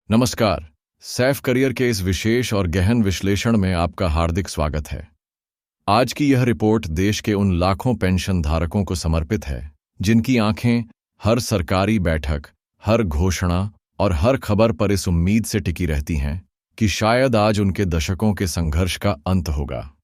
नमस्कार। सैफ करियर के इस विशेष और गहन विश्लेषण में आपका हार्दिक स्वागत है। आज की यह रिपोर्ट देश के उन लाखों पेंशन धारकों को समर्पित है जिनकी आंखें हर सरकारी बैठक, हर घोषणा और हर खबर पर इस उम्मीद से टिकी रहती हैं कि शायद आज उनके दशकों के संघर्ष का अंत होगा।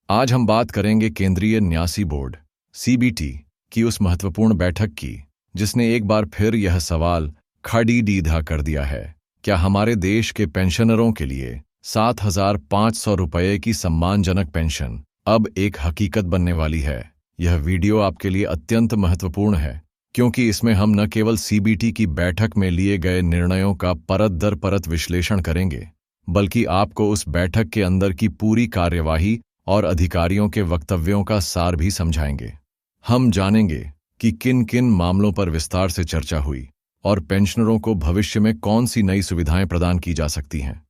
आज हम बात करेंगे केंद्रीय न्यासी बोर्ड (सीबीटी) की उस महत्वपूर्ण बैठक की जिसने एक बार फिर यह सवाल खड़ा कर दिया है, क्या हमारे देश के पेंशनरों के लिए 7,500 रुपये की सम्मानजनक पेंशन अब एक हकीकत बनने वाली है। यह वीडियो आपके लिए अत्यंत महत्वपूर्ण है क्योंकि इसमें हम न केवल सीबीटी की बैठक में लिए गए निर्णयों का परत दर परत विश्लेषण करेंगे, बल्कि आपको उस बैठक के अंदर की पूरी कार्यवाही और अधिकारियों के वक्तव्यों का सार भी समझाएंगे। हम जानेंगे कि किन किन मामलों पर विस्तार से चर्चा हुई और पेंशनरों को भविष्य में कौन सी नई सुविधाएं प्रदान की जा सकती हैं।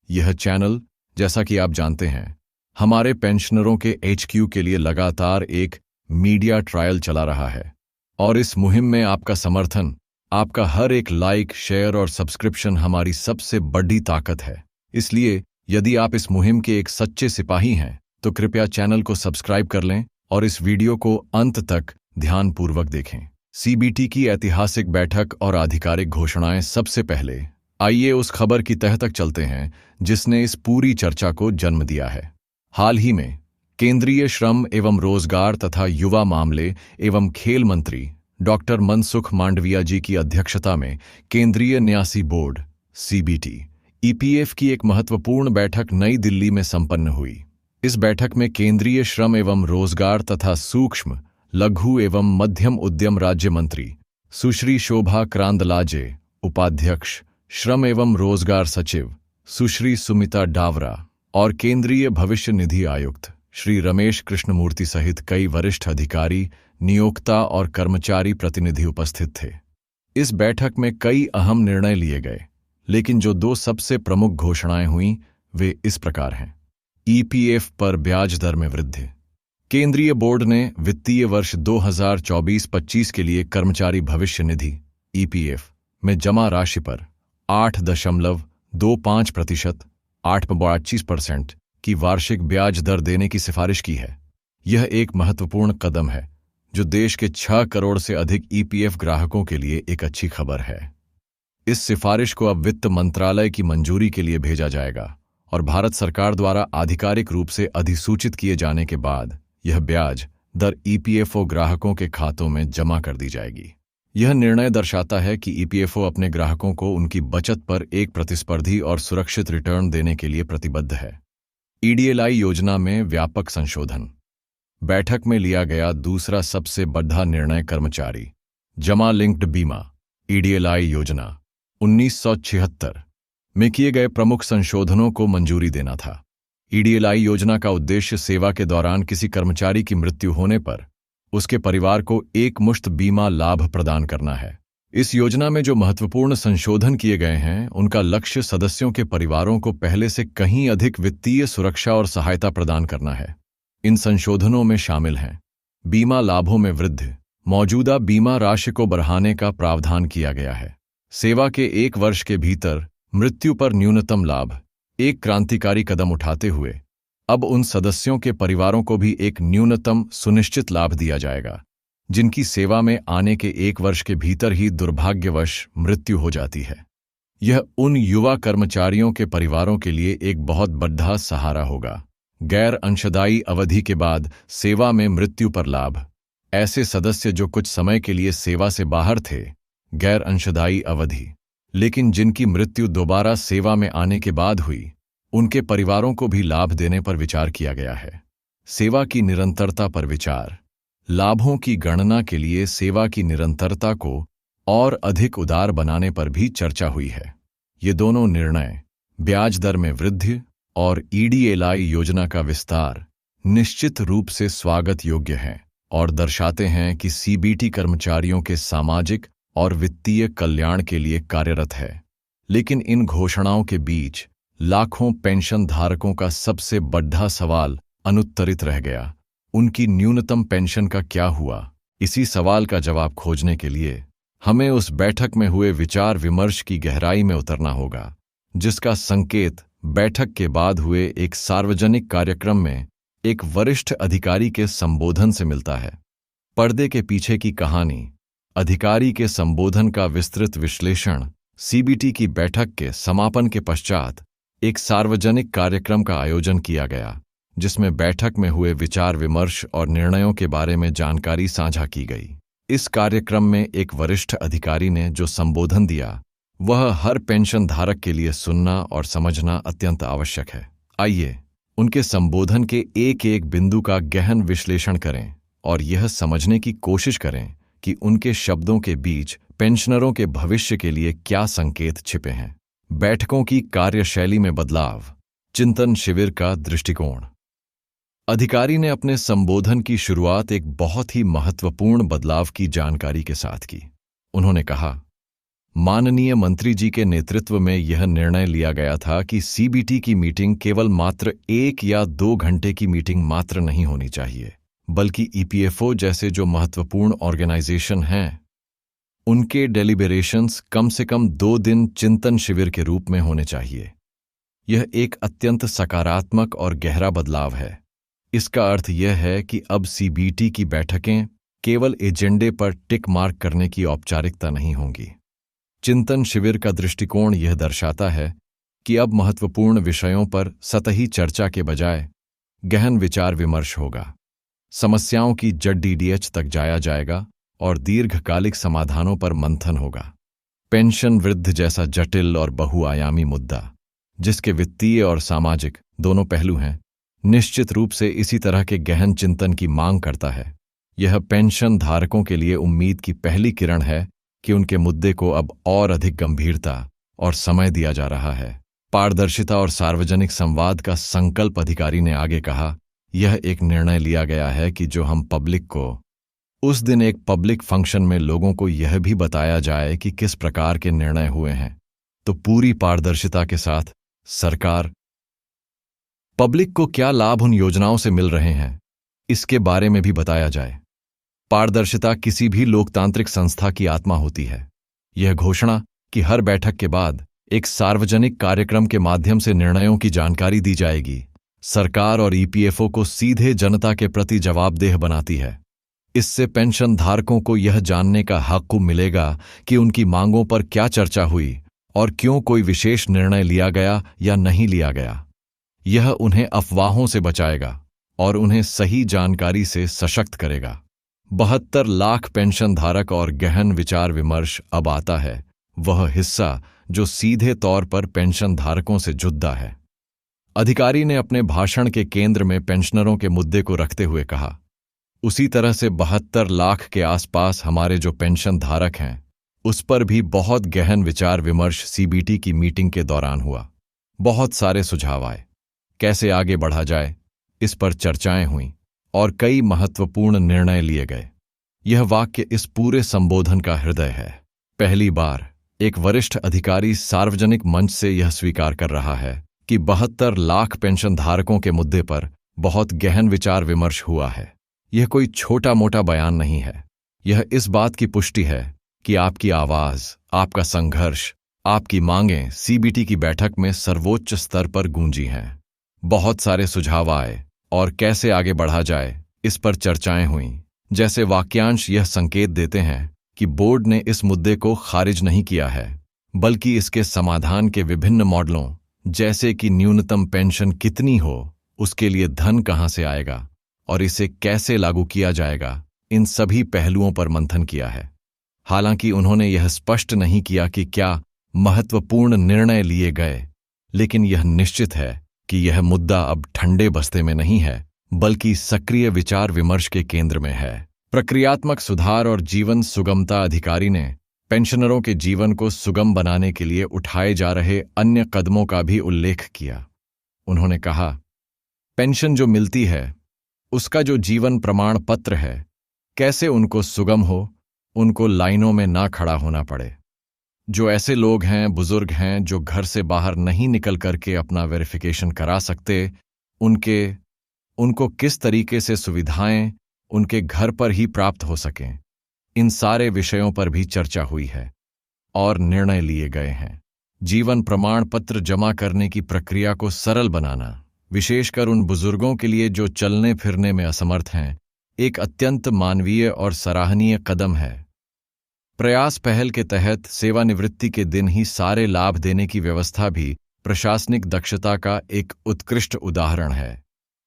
यह चैनल, जैसा कि आप जानते हैं, हमारे पेंशनरों के एचक्यू के लिए लगातार एक मीडिया ट्रायल चला रहा है और इस मुहिम में आपका समर्थन, आपका हर एक लाइक, शेयर और सब्सक्रिप्शन हमारी सबसे बड़ी ताकत है। इसलिए यदि आप इस मुहिम के एक सच्चे सिपाही हैं तो कृपया चैनल को सब्सक्राइब कर लें और इस वीडियो को अंत तक ध्यानपूर्वक देखें। सीबीटी की ऐतिहासिक बैठक और आधिकारिक घोषणाएं। सबसे पहले आइए उस खबर की तह तक चलते हैं जिसने इस पूरी चर्चा को जन्म दिया है। हाल ही में केंद्रीय श्रम एवं रोजगार तथा युवा मामले एवं खेल मंत्री डॉक्टर मनसुख मांडविया जी की अध्यक्षता में केंद्रीय न्यासी बोर्ड (सीबीटी) ईपीएफ की एक महत्वपूर्ण बैठक नई दिल्ली में संपन्न हुई। इस बैठक में केंद्रीय श्रम एवं रोजगार तथा सूक्ष्म, लघु एवं मध्यम उद्यम राज्य मंत्री सुश्री शोभा करांदलाजे, उपाध्यक्ष श्रम एवं रोजगार सचिव सुश्री सुमिता डावरा और केंद्रीय भविष्य निधि आयुक्त श्री रमेश कृष्णमूर्ति सहित कई वरिष्ठ अधिकारी, नियोक्ता और कर्मचारी प्रतिनिधि उपस्थित थे। इस बैठक में कई अहम निर्णय लिए गए, लेकिन जो दो सबसे प्रमुख घोषणाएं हुईं वे इस प्रकार हैं। ईपीएफ पर ब्याज दर में वृद्धि। केंद्रीय बोर्ड ने वित्तीय वर्ष 2024-25 के लिए कर्मचारी भविष्य निधि (ईपीएफ) में जमा राशि पर 8.25% 8.25% की वार्षिक ब्याज दर देने की सिफारिश की है। यह एक महत्वपूर्ण कदम है जो देश के 6 करोड़ से अधिक ईपीएफ ग्राहकों के लिए एक अच्छी खबर है। इस सिफारिश को अब वित्त मंत्रालय की मंजूरी के लिए भेजा जाएगा और भारत सरकार द्वारा आधिकारिक रूप से अधिसूचित किए जाने के बाद यह ब्याज दर ईपीएफओ ग्राहकों के खातों में जमा कर दी जाएगी। यह निर्णय दर्शाता है कि ईपीएफओ अपने ग्राहकों को उनकी बचत पर एक प्रतिस्पर्धी और सुरक्षित रिटर्न देने के लिए प्रतिबद्ध है। ईडीएलआई योजना में व्यापक संशोधन। बैठक में लिया गया दूसरा सबसे बड़ा निर्णय कर्मचारी जमा लिंक्ड बीमा (ईडीएलआई) योजना 1976 में किए गए प्रमुख संशोधनों को मंजूरी देना था। ईडीएलआई योजना का उद्देश्य सेवा के दौरान किसी कर्मचारी की मृत्यु होने पर उसके परिवार को एकमुश्त बीमा लाभ प्रदान करना है। इस योजना में जो महत्वपूर्ण संशोधन किए गए हैं उनका लक्ष्य सदस्यों के परिवारों को पहले से कहीं अधिक वित्तीय सुरक्षा और सहायता प्रदान करना है। इन संशोधनों में शामिल हैं बीमा लाभों में वृद्धि। मौजूदा बीमा राशि को बढ़ाने का प्रावधान किया गया है। सेवा के 1 वर्ष के भीतर मृत्यु पर न्यूनतम लाभ। एक क्रांतिकारी कदम उठाते हुए अब उन सदस्यों के परिवारों को भी एक न्यूनतम सुनिश्चित लाभ दिया जाएगा जिनकी सेवा में आने के 1 वर्ष के भीतर ही दुर्भाग्यवश मृत्यु हो जाती है। यह उन युवा कर्मचारियों के परिवारों के लिए एक बहुत बड़ा सहारा होगा। गैर अंशदायी अवधि के बाद सेवा में मृत्यु पर लाभ। ऐसे सदस्य जो कुछ समय के लिए सेवा से बाहर थे, गैर अंशदायी अवधि, लेकिन जिनकी मृत्यु दोबारा सेवा में आने के बाद हुई, उनके परिवारों को भी लाभ देने पर विचार किया गया है। सेवा की निरंतरता पर विचार। लाभों की गणना के लिए सेवा की निरंतरता को और अधिक उदार बनाने पर भी चर्चा हुई है। ये दोनों निर्णय, ब्याज दर में वृद्धि और ईडीएलआई योजना का विस्तार, निश्चित रूप से स्वागत योग्य हैं और दर्शाते हैं कि सीबीटी कर्मचारियों के सामाजिक और वित्तीय कल्याण के लिए कार्यरत है। लेकिन इन घोषणाओं के बीच लाखों पेंशन धारकों का सबसे बड़ा सवाल अनुत्तरित रह गया। उनकी न्यूनतम पेंशन का क्या हुआ? इसी सवाल का जवाब खोजने के लिए हमें उस बैठक में हुए विचार विमर्श की गहराई में उतरना होगा, जिसका संकेत बैठक के बाद हुए एक सार्वजनिक कार्यक्रम में एक वरिष्ठ अधिकारी के संबोधन से मिलता है। पर्दे के पीछे की कहानी। अधिकारी के संबोधन का विस्तृत विश्लेषण। सीबीटी की बैठक के समापन के पश्चात एक सार्वजनिक कार्यक्रम का आयोजन किया गया, जिसमें बैठक में हुए विचार विमर्श और निर्णयों के बारे में जानकारी साझा की गई। इस कार्यक्रम में एक वरिष्ठ अधिकारी ने जो संबोधन दिया, वह हर पेंशन धारक के लिए सुनना और समझना अत्यंत आवश्यक है। आइए उनके संबोधन के एक एक बिंदु का गहन विश्लेषण करें और यह समझने की कोशिश करें कि उनके शब्दों के बीच पेंशनरों के भविष्य के लिए क्या संकेत छिपे हैं। बैठकों की कार्यशैली में बदलाव। चिंतन शिविर का दृष्टिकोण। अधिकारी ने अपने संबोधन की शुरुआत एक बहुत ही महत्वपूर्ण बदलाव की जानकारी के साथ की। उन्होंने कहा, माननीय मंत्री जी के नेतृत्व में यह निर्णय लिया गया था कि सीबीटी की मीटिंग केवल मात्र 1 या 2 घंटे की मीटिंग मात्र नहीं होनी चाहिए, बल्कि ईपीएफओ जैसे जो महत्वपूर्ण ऑर्गेनाइजेशन हैं, उनके डेलिबरेशंस कम से कम 2 दिन चिंतन शिविर के रूप में होने चाहिए। यह एक अत्यंत सकारात्मक और गहरा बदलाव है। इसका अर्थ यह है कि अब सीबीटी की बैठकें केवल एजेंडे पर टिक मार्क करने की औपचारिकता नहीं होंगी। चिंतन शिविर का दृष्टिकोण यह दर्शाता है कि अब महत्वपूर्ण विषयों पर सतही चर्चा के बजाय गहन विचार विमर्श होगा। समस्याओं की जड़ डीडीएच तक जाया जाएगा और दीर्घकालिक समाधानों पर मंथन होगा। पेंशन वृद्ध जैसा जटिल और बहुआयामी मुद्दा, जिसके वित्तीय और सामाजिक दोनों पहलू हैं, निश्चित रूप से इसी तरह के गहन चिंतन की मांग करता है। यह पेंशन धारकों के लिए उम्मीद की पहली किरण है कि उनके मुद्दे को अब और अधिक गंभीरता और समय दिया जा रहा है। पारदर्शिता और सार्वजनिक संवाद का संकल्प। अधिकारी ने आगे कहा, यह एक निर्णय लिया गया है कि जो हम पब्लिक को उस दिन एक पब्लिक फंक्शन में लोगों को यह भी बताया जाए कि किस प्रकार के निर्णय हुए हैं, तो पूरी पारदर्शिता के साथ सरकार पब्लिक को क्या लाभ उन योजनाओं से मिल रहे हैं, इसके बारे में भी बताया जाए। पारदर्शिता किसी भी लोकतांत्रिक संस्था की आत्मा होती है। यह घोषणा कि हर बैठक के बाद एक सार्वजनिक कार्यक्रम के माध्यम से निर्णयों की जानकारी दी जाएगी, सरकार और ईपीएफओ को सीधे जनता के प्रति जवाबदेह बनाती है। इससे पेंशन धारकों को यह जानने का हक मिलेगा कि उनकी मांगों पर क्या चर्चा हुई और क्यों कोई विशेष निर्णय लिया गया या नहीं लिया गया। यह उन्हें अफवाहों से बचाएगा और उन्हें सही जानकारी से सशक्त करेगा। 72 लाख पेंशन धारक और गहन विचार विमर्श अब आता है वह हिस्सा जो सीधे तौर पर पेंशन धारकों से जुड़ा है। अधिकारी ने अपने भाषण के केंद्र में पेंशनरों के मुद्दे को रखते हुए कहा, उसी तरह से 72 लाख के आसपास हमारे जो पेंशन धारक हैं, उस पर भी बहुत गहन विचार विमर्श सीबीटी की मीटिंग के दौरान हुआ। बहुत सारे सुझाव आए, कैसे आगे बढ़ा जाए, इस पर चर्चाएं हुईं और कई महत्वपूर्ण निर्णय लिए गए। यह वाक्य इस पूरे संबोधन का हृदय है। पहली बार एक वरिष्ठ अधिकारी सार्वजनिक मंच से यह स्वीकार कर रहा है कि 72 लाख पेंशन धारकों के मुद्दे पर बहुत गहन विचार विमर्श हुआ है। यह कोई छोटा मोटा बयान नहीं है। यह इस बात की पुष्टि है कि आपकी आवाज, आपका संघर्ष, आपकी मांगें सीबीटी की बैठक में सर्वोच्च स्तर पर गूंजी हैं। बहुत सारे सुझाव आए और कैसे आगे बढ़ा जाए, इस पर चर्चाएं हुईं। जैसे वाक्यांश यह संकेत देते हैं कि बोर्ड ने इस मुद्दे को खारिज नहीं किया है, बल्कि इसके समाधान के विभिन्न मॉडलों, जैसे कि न्यूनतम पेंशन कितनी हो, उसके लिए धन कहां से आएगा और इसे कैसे लागू किया जाएगा, इन सभी पहलुओं पर मंथन किया है। हालांकि उन्होंने यह स्पष्ट नहीं किया कि क्या महत्वपूर्ण निर्णय लिए गए, लेकिन यह निश्चित है कि यह मुद्दा अब ठंडे बस्ते में नहीं है, बल्कि सक्रिय विचार विमर्श के केंद्र में है। प्रक्रियात्मक सुधार और जीवन सुगमता। अधिकारी ने पेंशनरों के जीवन को सुगम बनाने के लिए उठाए जा रहे अन्य कदमों का भी उल्लेख किया। उन्होंने कहा, पेंशन जो मिलती है, उसका जो जीवन प्रमाण पत्र है, कैसे उनको सुगम हो, उनको लाइनों में ना खड़ा होना पड़े। जो ऐसे लोग हैं, बुजुर्ग हैं, जो घर से बाहर नहीं निकल करके अपना वेरिफिकेशन करा सकते, उनको किस तरीके से सुविधाएं उनके घर पर ही प्राप्त हो सकें, इन सारे विषयों पर भी चर्चा हुई है और निर्णय लिए गए हैं। जीवन प्रमाण पत्र जमा करने की प्रक्रिया को सरल बनाना, विशेषकर उन बुजुर्गों के लिए जो चलने फिरने में असमर्थ हैं, एक अत्यंत मानवीय और सराहनीय कदम है। प्रयास पहल के तहत सेवानिवृत्ति के दिन ही सारे लाभ देने की व्यवस्था भी प्रशासनिक दक्षता का एक उत्कृष्ट उदाहरण है।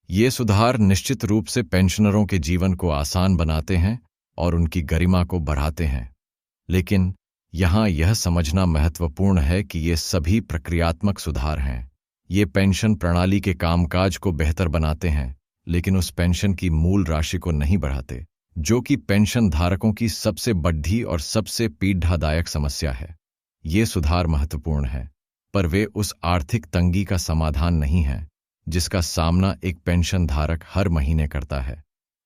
ये सुधार निश्चित रूप से पेंशनरों के जीवन को आसान बनाते हैं और उनकी गरिमा को बढ़ाते हैं। लेकिन यहाँ यह समझना महत्वपूर्ण है कि ये सभी प्रक्रियात्मक सुधार हैं। ये पेंशन प्रणाली के कामकाज को बेहतर बनाते हैं, लेकिन उस पेंशन की मूल राशि को नहीं बढ़ाते, जो कि पेंशन धारकों की सबसे बड़ी और सबसे पीड़ादायक समस्या है। ये सुधार महत्वपूर्ण है, पर वे उस आर्थिक तंगी का समाधान नहीं है जिसका सामना एक पेंशन धारक हर महीने करता है।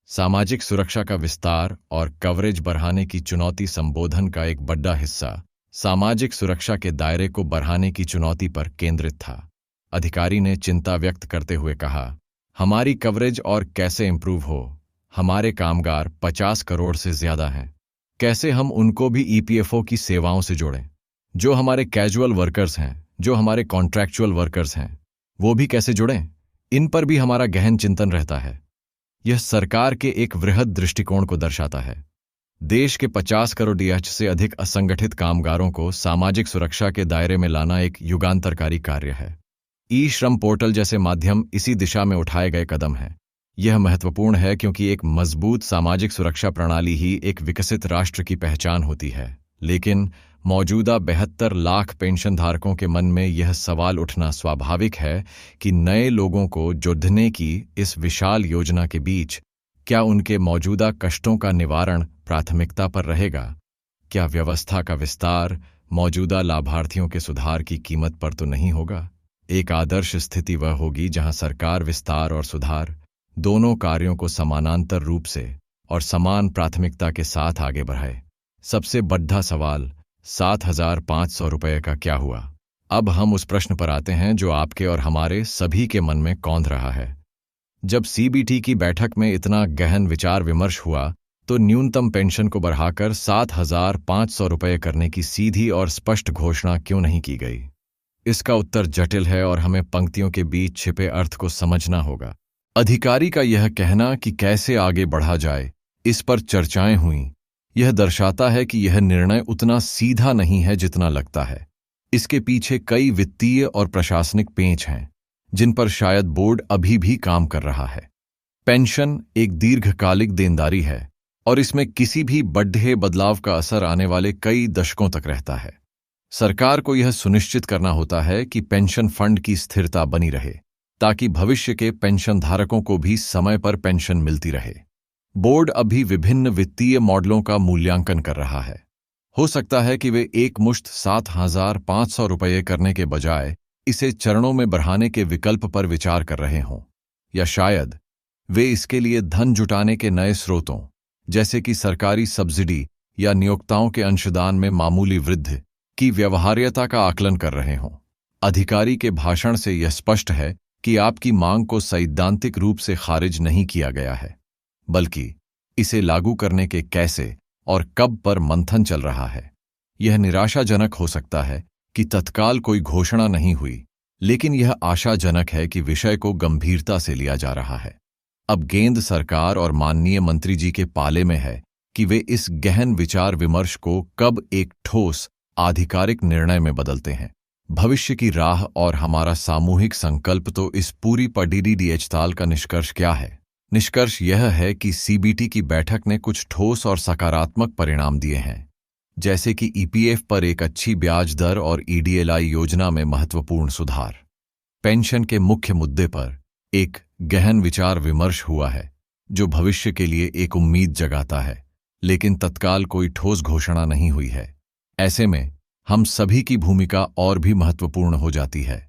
सामाजिक सुरक्षा का विस्तार और कवरेज बढ़ाने की चुनौती संबोधन का एक बड़ा हिस्सा सामाजिक सुरक्षा के दायरे को बढ़ाने की चुनौती पर केंद्रित था। अधिकारी ने चिंता व्यक्त करते हुए कहा, हमारी कवरेज और कैसे इंप्रूव हो? हमारे कामगार 50 करोड़ से ज्यादा हैं। कैसे हम उनको भी ईपीएफओ की सेवाओं से जोड़ें? जो हमारे कैजुअल वर्कर्स हैं, जो हमारे कॉन्ट्रैक्चुअल वर्कर्स हैं, वो भी कैसे जुड़ें? इन पर भी हमारा गहन चिंतन रहता है। यह सरकार के एक वृहद दृष्टिकोण को दर्शाता है। देश के 50 करोड़ से अधिक असंगठित कामगारों को सामाजिक सुरक्षा के दायरे में लाना एक युगांतरकारी कार्य है। ई श्रम पोर्टल जैसे माध्यम इसी दिशा में उठाए गए कदम हैं। यह महत्वपूर्ण है क्योंकि एक मजबूत सामाजिक सुरक्षा प्रणाली ही एक विकसित राष्ट्र की पहचान होती है। लेकिन मौजूदा 72 लाख पेंशन धारकों के मन में यह सवाल उठना स्वाभाविक है कि नए लोगों को जोड़ने की इस विशाल योजना के बीच क्या उनके मौजूदा कष्टों का निवारण प्राथमिकता पर रहेगा? क्या व्यवस्था का विस्तार मौजूदा लाभार्थियों के सुधार की कीमत पर तो नहीं होगा? एक आदर्श स्थिति वह होगी जहां सरकार विस्तार और सुधार दोनों कार्यों को समानांतर रूप से और समान प्राथमिकता के साथ आगे बढ़ाए। सबसे बड़ा सवाल 7,500 रुपये का क्या हुआ? अब हम उस प्रश्न पर आते हैं जो आपके और हमारे सभी के मन में कौंध रहा है। जब सीबीटी की बैठक में इतना गहन विचार विमर्श हुआ तो न्यूनतम पेंशन को बढ़ाकर 7,500 रुपये करने की सीधी और स्पष्ट घोषणा क्यों नहीं की गई? इसका उत्तर जटिल है और हमें पंक्तियों के बीच छिपे अर्थ को समझना होगा। अधिकारी का यह कहना कि कैसे आगे बढ़ा जाए, इस पर चर्चाएं हुईं। यह दर्शाता है कि यह निर्णय उतना सीधा नहीं है जितना लगता है। इसके पीछे कई वित्तीय और प्रशासनिक पेंच हैं जिन पर शायद बोर्ड अभी भी काम कर रहा है। पेंशन एक दीर्घकालिक देनदारी है और इसमें किसी भी बड़े बदलाव का असर आने वाले कई दशकों तक रहता है। सरकार को यह सुनिश्चित करना होता है कि पेंशन फंड की स्थिरता बनी रहे ताकि भविष्य के पेंशन धारकों को भी समय पर पेंशन मिलती रहे। बोर्ड अभी विभिन्न वित्तीय मॉडलों का मूल्यांकन कर रहा है। हो सकता है कि वे एक मुश्त 7,500 रुपये करने के बजाय इसे चरणों में बढ़ाने के विकल्प पर विचार कर रहे हों, या शायद वे इसके लिए धन जुटाने के नए स्रोतों जैसे कि सरकारी सब्सिडी या नियोक्ताओं के अंशदान में मामूली वृद्धि की व्यवहार्यता का आकलन कर रहे हों। अधिकारी के भाषण से यह स्पष्ट है कि आपकी मांग को सैद्धांतिक रूप से खारिज नहीं किया गया है, बल्कि इसे लागू करने के कैसे और कब पर मंथन चल रहा है। यह निराशाजनक हो सकता है कि तत्काल कोई घोषणा नहीं हुई, लेकिन यह आशाजनक है कि विषय को गंभीरता से लिया जा रहा है। अब गेंद सरकार और माननीय मंत्री जी के पाले में है कि वे इस गहन विचार विमर्श को कब एक ठोस आधिकारिक निर्णय में बदलते हैं। भविष्य की राह और हमारा सामूहिक संकल्प तो इस पूरी पडीडी हड़ताल का निष्कर्ष क्या है? निष्कर्ष यह है कि सीबीटी की बैठक ने कुछ ठोस और सकारात्मक परिणाम दिए हैं, जैसे कि ईपीएफ पर एक अच्छी ब्याज दर और ईडीएलआई योजना में महत्वपूर्ण सुधार। पेंशन के मुख्य मुद्दे पर एक गहन विचार विमर्श हुआ है जो भविष्य के लिए एक उम्मीद जगाता है, लेकिन तत्काल कोई ठोस घोषणा नहीं हुई है। ऐसे में हम सभी की भूमिका और भी महत्वपूर्ण हो जाती है।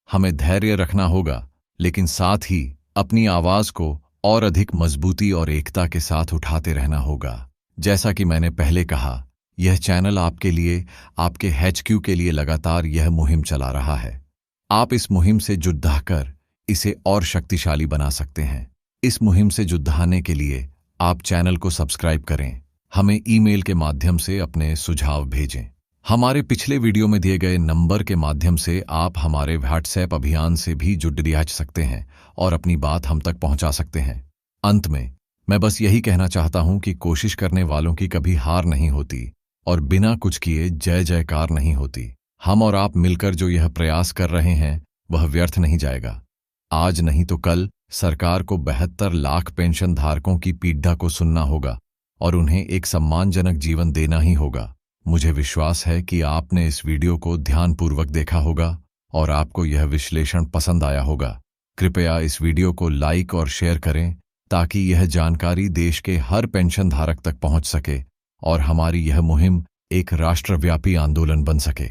हमें धैर्य रखना होगा, लेकिन साथ ही अपनी आवाज को और अधिक मजबूती और एकता के साथ उठाते रहना होगा। जैसा कि मैंने पहले कहा, यह चैनल आपके लिए, आपके एचक्यू के लिए लगातार यह मुहिम चला रहा है। आप इस मुहिम से जुड़कर इसे और शक्तिशाली बना सकते हैं। इस मुहिम से जुड़ने के लिए आप चैनल को सब्सक्राइब करें, हमें ईमेल के माध्यम से अपने सुझाव भेजें। हमारे पिछले वीडियो में दिए गए नंबर के माध्यम से आप हमारे व्हाट्सएप अभियान से भी जुड़ सकते हैं और अपनी बात हम तक पहुंचा सकते हैं। अंत में मैं बस यही कहना चाहता हूं कि कोशिश करने वालों की कभी हार नहीं होती और बिना कुछ किए जय जयकार नहीं होती। हम और आप मिलकर जो यह प्रयास कर रहे हैं वह व्यर्थ नहीं जाएगा। आज नहीं तो कल सरकार को 72 लाख पेंशन धारकों की पीड़ा को सुनना होगा और उन्हें एक सम्मानजनक जीवन देना ही होगा। मुझे विश्वास है कि आपने इस वीडियो को ध्यानपूर्वक देखा होगा और आपको यह विश्लेषण पसंद आया होगा। कृपया इस वीडियो को लाइक और शेयर करें ताकि यह जानकारी देश के हर पेंशन धारक तक पहुंच सके और हमारी यह मुहिम एक राष्ट्रव्यापी आंदोलन बन सके।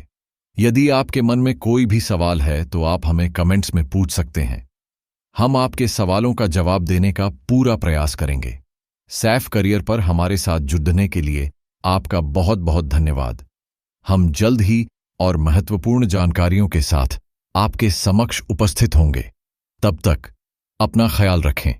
यदि आपके मन में कोई भी सवाल है तो आप हमें कमेंट्स में पूछ सकते हैं। हम आपके सवालों का जवाब देने का पूरा प्रयास करेंगे। सैफ करियर पर हमारे साथ जुड़ने के लिए आपका बहुत बहुत धन्यवाद। हम जल्द ही और महत्वपूर्ण जानकारियों के साथ आपके समक्ष उपस्थित होंगे। तब तक अपना ख्याल रखें।